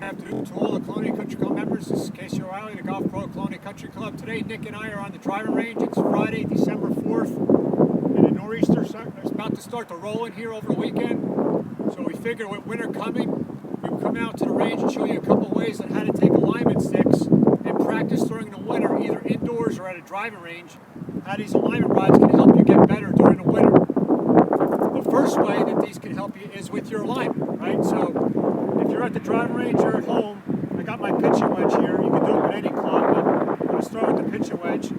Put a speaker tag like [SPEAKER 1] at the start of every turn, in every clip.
[SPEAKER 1] Afternoon to all the Colonial Country Club members. This is Casey O'Reilly, the Golf Pro Colonial Country Club. Today, Nick and I are on the driving range. It's Friday, December 4th, and the nor'easter is about to start to roll in here over the weekend. So we figured with winter coming, we'd come out to the range and show you a couple of ways on how to take alignment sticks and practice during the winter, either indoors or at a driving range, how these alignment rods can help you get better during the winter. The first way that these can help you is with your alignment, right? So if you're at the driving range or at home, I got my pitching wedge here. You can do it with any club, but I'm going to start with the pitching wedge.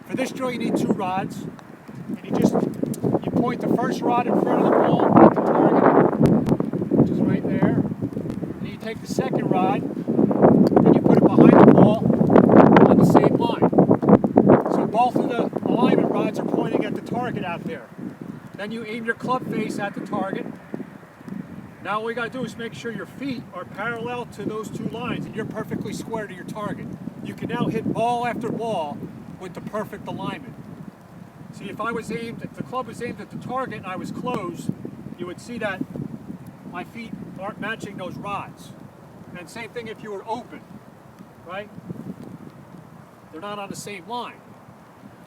[SPEAKER 1] For this drill, you need two rods, and you point the first rod in front of the ball at the target, which is right there. And you take the second rod and you put it behind the ball on the same line. So both of the alignment rods are pointing at the target out there. Then you aim your club face at the target. Now all you got to do is make sure your feet are parallel to those two lines and you're perfectly square to your target. You can now hit ball after ball with the perfect alignment. See, if the club was aimed at the target and I was closed, you would see that my feet aren't matching those rods. And same thing if you were open, right? They're not on the same line.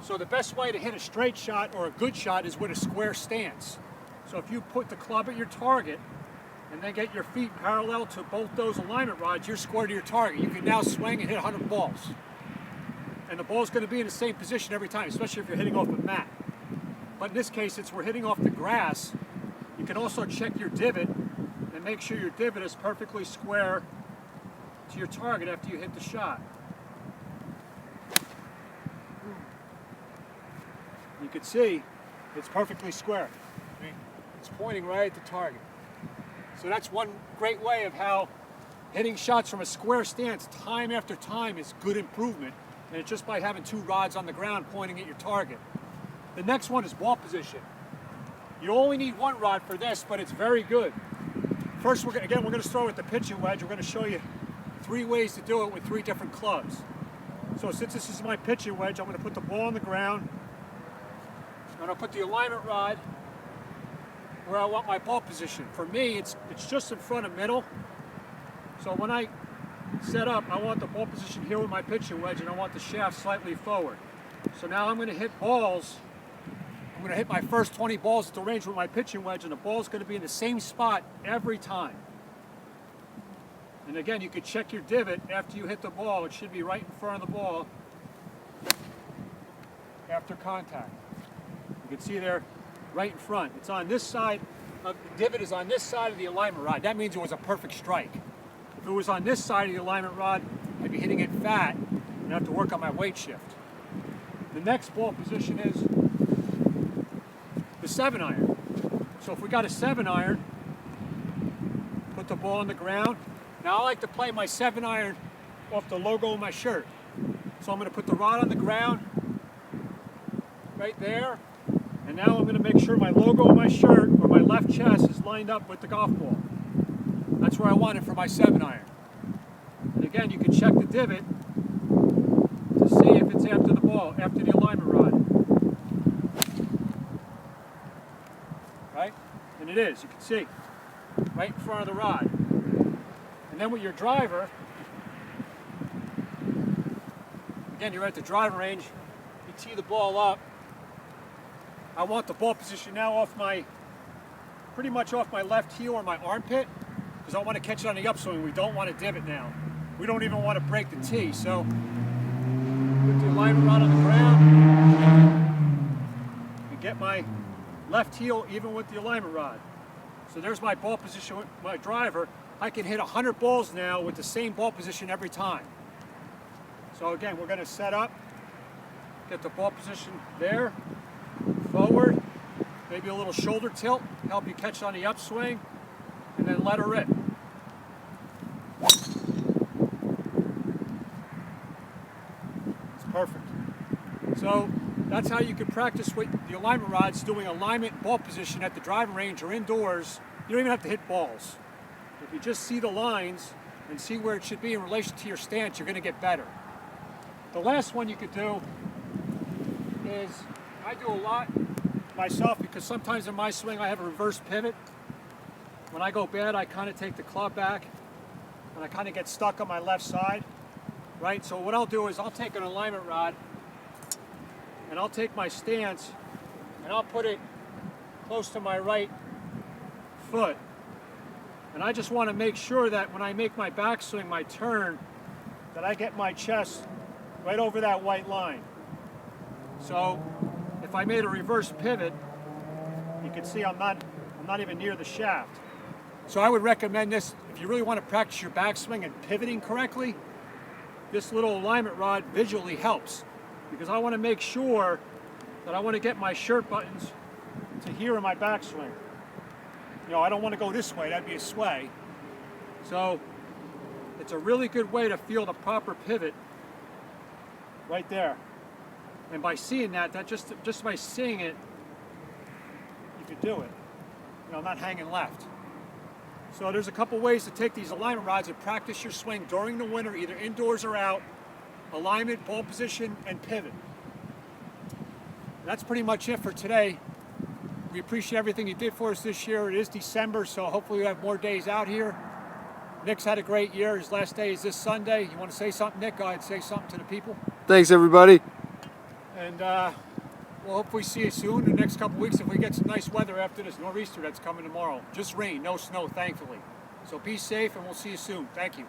[SPEAKER 1] So the best way to hit a straight shot or a good shot is with a square stance. So if you put the club at your target and then get your feet parallel to both those alignment rods, you're square to your target. You can now swing and hit 100 balls. And the ball's going to be in the same position every time, especially if you're hitting off a mat. But in this case, since we're hitting off the grass, you can also check your divot and make sure your divot is perfectly square to your target after you hit the shot. You can see it's perfectly square. I mean, it's pointing right at the target. So that's one great way of how hitting shots from a square stance time after time is good improvement, and it's just by having two rods on the ground pointing at your target. The next one is ball position. You only need one rod for this, but it's very good. First, we're going to start with the pitching wedge. We're going to show you 3 ways to do it with 3 different clubs. So since this is my pitching wedge, I'm going to put the ball on the ground. I'm going to put the alignment rod where I want my ball position. For me, it's just in front of middle. So when I set up, I want the ball position here with my pitching wedge, and I want the shaft slightly forward. So now I'm going to hit balls. I'm going to hit my first 20 balls at the range with my pitching wedge, and the ball's going to be in the same spot every time. And again, you could check your divot after you hit the ball. It should be right in front of the ball after contact. You can see there, right in front. It's on this side. The divot is on this side of the alignment rod. That means it was a perfect strike. If it was on this side of the alignment rod, I'd be hitting it fat and have to work on my weight shift. The next ball position is the 7-iron. So if we got a 7-iron, put the ball on the ground. Now I like to play my 7-iron off the logo of my shirt. So I'm going to put the rod on the ground right there. And now I'm going to make sure my logo of my shirt or my left chest is lined up with the golf ball. That's where I want it for my 7-iron. And again, you can check the divot to see if it's after the ball, after the alignment rod. Right? And it is, you can see, right in front of the rod. And then with your driver, again, you're at the driving range, you tee the ball up. I want the ball position now pretty much off my left heel or my armpit, because I want to catch it on the upswing. We don't want to divot now. We don't even want to break the tee. So put the alignment rod on the ground and get my left heel even with the alignment rod. So there's my ball position with my driver. I can hit 100 balls now with the same ball position every time. So again, we're going to set up, get the ball position there, forward, maybe a little shoulder tilt, help you catch on the upswing, and then let her rip. It's perfect. So that's how you can practice with the alignment rods, doing alignment ball position at the driving range or indoors. You don't even have to hit balls. If you just see the lines and see where it should be in relation to your stance, you're going to get better. The last one you could do is, I do a lot myself because sometimes in my swing I have a reverse pivot. When I go bad, I kind of take the club back and I kind of get stuck on my left side, right? So what I'll do is I'll take an alignment rod and I'll take my stance and I'll put it close to my right foot. And I just want to make sure that when I make my backswing, my turn, that I get my chest right over that white line. So if I made a reverse pivot, you can see I'm not even near the shaft. So I would recommend this if you really want to practice your backswing and pivoting correctly. This little alignment rod visually helps, because I want to make sure that I want to get my shirt buttons to here in my backswing. You know, I don't want to go this way, that'd be a sway. So it's a really good way to feel the proper pivot right there. And by seeing that just by seeing it, you could do it. You know, not hanging left. So there's a couple ways to take these alignment rods and practice your swing during the winter, either indoors or out. Alignment, ball position, and pivot. And that's pretty much it for today. We appreciate everything you did for us this year. It is December, so hopefully we have more days out here. Nick's had a great year. His last day is this Sunday. You want to say something, Nick? Go ahead and say something to the people.
[SPEAKER 2] Thanks, everybody.
[SPEAKER 1] And we'll hopefully see you soon in the next couple weeks if we get some nice weather after this nor'easter that's coming tomorrow. Just rain, no snow, thankfully. So be safe, and we'll see you soon. Thank you.